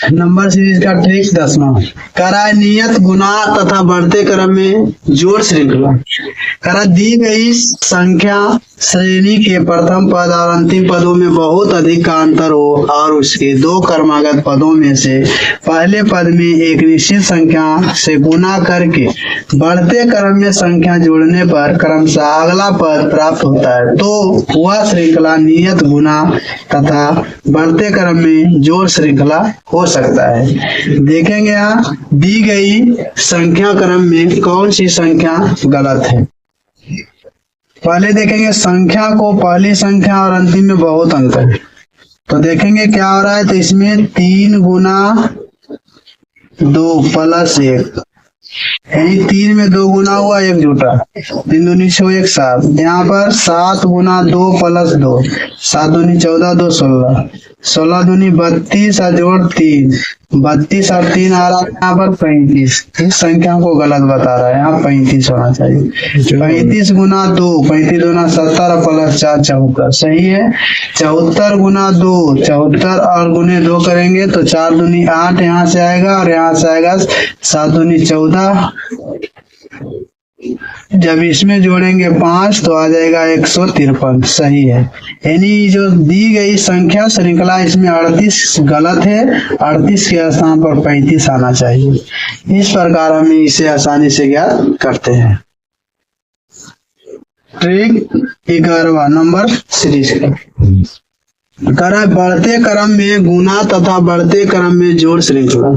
Number series का trick 10वां। कराए नियत गुना तथा बढ़ते क्रम में जोड़ श्रृंखला। करा दी गई संख्या श्रेणी के प्रथम पद और अंतिम पदों में बहुत अधिक का अंतर हो और उसके दो क्रमागत पदों में से पहले पद में एक निश्चित संख्या से गुना करके बढ़ते क्रम में संख्या जोड़ने पर क्रमशः अगला पद प्राप्त होता है, तो वह श्रृंखला नियत गुना तथा बढ़ते क्रम में जोड़ श्रृंखला हो सकता है। देखेंगे यहाँ दी गई संख्या क्रम में कौन सी संख्या गलत है। पहले देखेंगे संख्या को पहली संख्या और अंतिम में बहुत अंतर है, तो देखेंगे क्या हो रहा है। तो इसमें 3 गुना 2 प्लस 1, यानी 3 में 2 गुना हुआ 1 जुटा, 3 दूनी 6 1 7। यहाँ पर 7 गुना 2 प्लस 2, 7 दूनी 14 2 16, 16 दूनी 32 और जोड़ 3, 32 और 3 आ रहा है यहाँ पर 35। इस संख्या को गलत बता रहा है, यहाँ 35 होना चाहिए। 35 गुना 2, 35 दूना 70 प्लस 4 74, सही है। 74 गुना 2, 74 और गुने 2 करेंगे तो 4 दूनी 8 यहाँ से आएगा और यहाँ से आएगा 7 दूनी 14। जब इसमें जोड़ेंगे 5 तो आ जाएगा 153, सही है। यानी जो दी गई संख्या श्रृंखला इसमें 38 गलत है, 38 के स्थान पर 35 आना चाहिए। इस प्रकार हम इसे आसानी से ज्ञात करते हैं। ट्रिक 11वां नंबर सीरीज का। करा बढ़ते क्रम में गुना तथा बढ़ते क्रम में जोड़ श्रृंखला।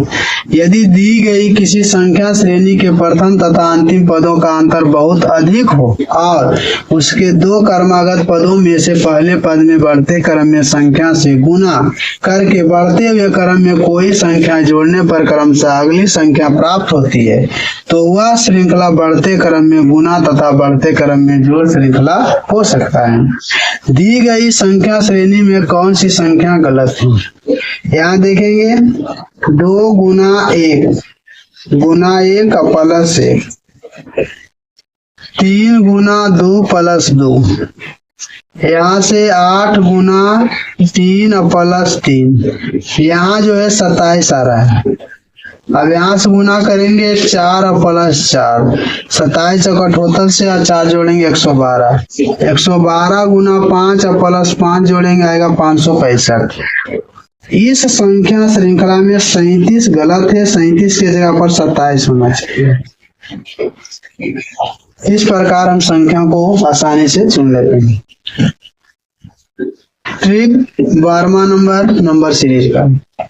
यदि दी गई किसी संख्या श्रेणी के प्रथम तथा अंतिम पदों का अंतर बहुत अधिक हो और उसके दो क्रमागत पदों में से पहले पद में बढ़ते क्रम में संख्या से गुना करके बढ़ते हुए क्रम में कोई संख्या जोड़ने पर क्रमशः अगली संख्या प्राप्त होती है, तो वह श्रृंखला बढ़ते क्रम में गुना तथा बढ़ते क्रम में जोड़ श्रृंखला हो सकता है। दी गई संख्या श्रेणी में कौन सी संख्या गलत है। यहाँ देखेंगे 2 गुना 1 प्लस 1, 3 गुना 2 प्लस 2, यहाँ से 8 गुना 3 प्लस 3, यहाँ जो है 27 आ रहा है। अब यहाँ से गुना करेंगे 4 प्लस 4, 27 और 78 से 4 जोड़ेंगे 112, 112 गुना 5 और प्लस 5 जोड़ेंगे आएगा 565। इस संख्या श्रृंखला में 37 गलत है, 37 की जगह पर 27 होना चाहिए। इस प्रकार हम संख्या को आसानी से चुन लेते हैं। ट्रिक 12वां नंबर सीरीज का।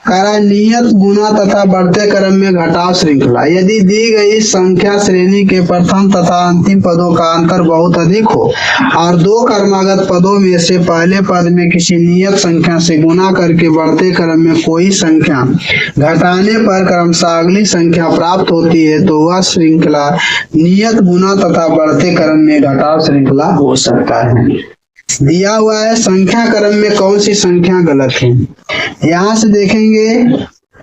करा नियत गुना तथा बढ़ते क्रम में घटाव श्रृंखला। यदि दी गई संख्या श्रेणी के प्रथम तथा अंतिम पदों का अंतर बहुत अधिक हो और दो क्रमागत पदों में से पहले पद में किसी नियत संख्या से गुना करके बढ़ते क्रम में कोई संख्या घटाने पर क्रमशः अगली संख्या प्राप्त होती है, तो वह श्रृंखला नियत गुना तथा बढ़ते क्रम में घटाव श्रृंखला हो सकता है। दिया हुआ है संख्या क्रम में कौन सी संख्या गलत है। यहाँ से देखेंगे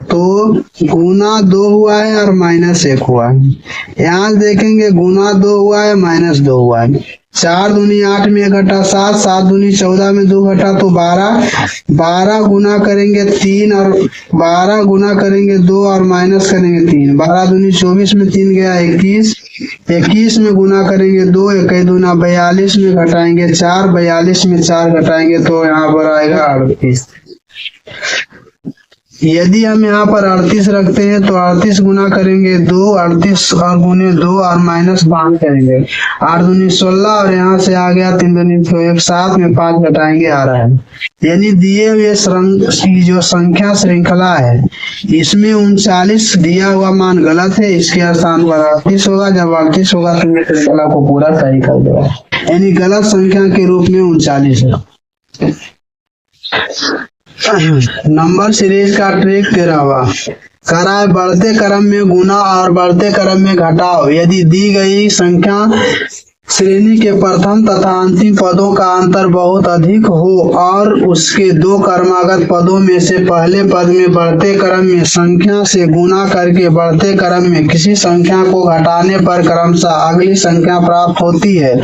तो गुना 2 हुआ है और माइनस 1 हुआ है। यहाँ से देखेंगे गुना 2 हुआ है माइनस 2 हुआ है। 4 दूनी 8 में 1 घटा 7, 7 दूनी 14 में 2 घटा तो 12, 12 गुना करेंगे 3 और 12 गुना करेंगे 2 और माइनस करेंगे 3, 12 दूनी 24 में 3 गया 21, 21 में गुना करेंगे 2, 1 दूना 42 में घटाएंगे 4, 42 में 4 घटाएंगे तो यहाँ पर आएगा 38। यदि हम यहाँ पर 38 रखते हैं तो 38 गुना करेंगे 2, 38 और गुने 2 और माइनस 5 करेंगे, 8 दूनी 16 और यहाँ से आ गया 3 दूनी 1, 7 में 5 घटाएंगे आ रहा है। यानी दिए हुए जो संख्या श्रृंखला है इसमें 39 दिया हुआ मान गलत है, इसके स्थान पर 38 होगा। जब 38 होगा तो श्रृंखला को पूरा सही कर देगा, यानी गलत संख्या के रूप में 39 है। नंबर सीरीज का ट्रिक 13वां। कराए बढ़ते क्रम में गुना और बढ़ते क्रम में घटाव। यदि दी गई संख्या श्रेणी के प्रथम तथा अंतिम पदों का अंतर बहुत अधिक हो और उसके दो क्रमागत पदों में से पहले पद में बढ़ते क्रम में संख्या से गुणा करके बढ़ते क्रम में किसी संख्या को घटाने पर क्रमशः अगली संख्या प्राप्त होती है,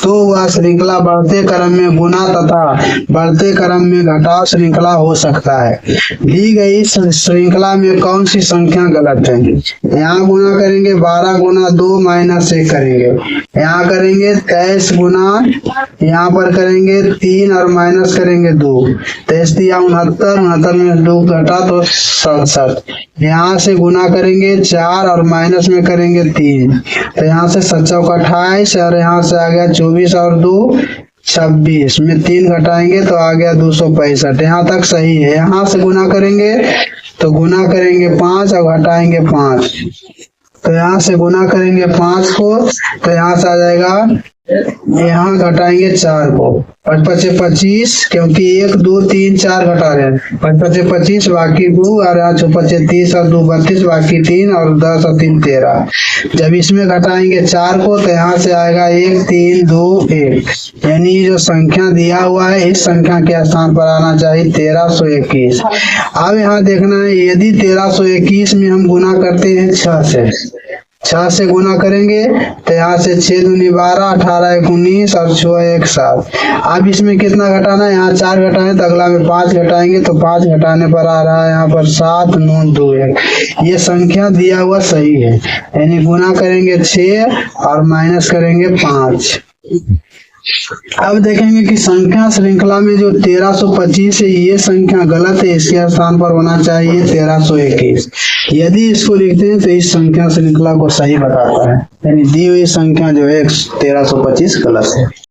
तो वह श्रृंखला बढ़ते क्रम में गुणा तथा बढ़ते क्रम में घटाव श्रृंखला हो सकता है। दी गई श्रृंखला में कौन सी संख्या गलत है? यहाँ गुणा करेंगे 12 गुना 2 माइनस 1 करेंगे, यहाँ करेंगे 23 गुना, यहाँ पर करेंगे 3 और माइनस करेंगे 2, 23 दिया 69, 69 में 2 घटा तो 67, यहाँ से गुना करेंगे 4 और माइनस में करेंगे 3, तो यहाँ से 7 चौक 28 और यहाँ से आ गया 24 और 2 26 में 3 घटाएंगे तो आ गया 265। यहाँ तक सही है। यहाँ से गुना करेंगे तो गुना करेंगे 5 और घटाएंगे 5, तो यहाँ से गुना करेंगे 5 को तो यहाँ से आ जाएगा, यहाँ घटाएंगे 4 को, 5 5 25 क्योंकि 1 2 3 4 घटा रहे हैं, 5 5 25 बाकी 2 और यहाँ 5 5 30 और 2 32 बाकी 3 और 10 और 3 13। जब इसमें घटाएंगे 4 को तो यहाँ से आएगा 1 3 2 1, यानी जो संख्या दिया हुआ है इस संख्या के स्थान पर आना चाहिए 1321। अब यहाँ देखना है, यदि 1321 में हम गुना करते हैं 6 से गुना करेंगे तो यहाँ से 6 दूनी 12, 18 1 19 और 6 1 7। अब इसमें कितना घटाना है? यहाँ 4 घटाएं तो अगला में 5 घटाएंगे तो 5 घटाने पर आ रहा है यहाँ पर 7 9 2 1। ये संख्या दिया हुआ सही है, यानी गुना करेंगे 6 और माइनस करेंगे 5। अब देखेंगे कि संख्या श्रृंखला में जो 1325 है ये संख्या गलत है, इसके स्थान पर होना चाहिए 1321। यदि इसको लिखते हैं तो इस संख्या श्रृंखला को सही बताता है, यानी दी हुई संख्या जो है 1325 गलत है।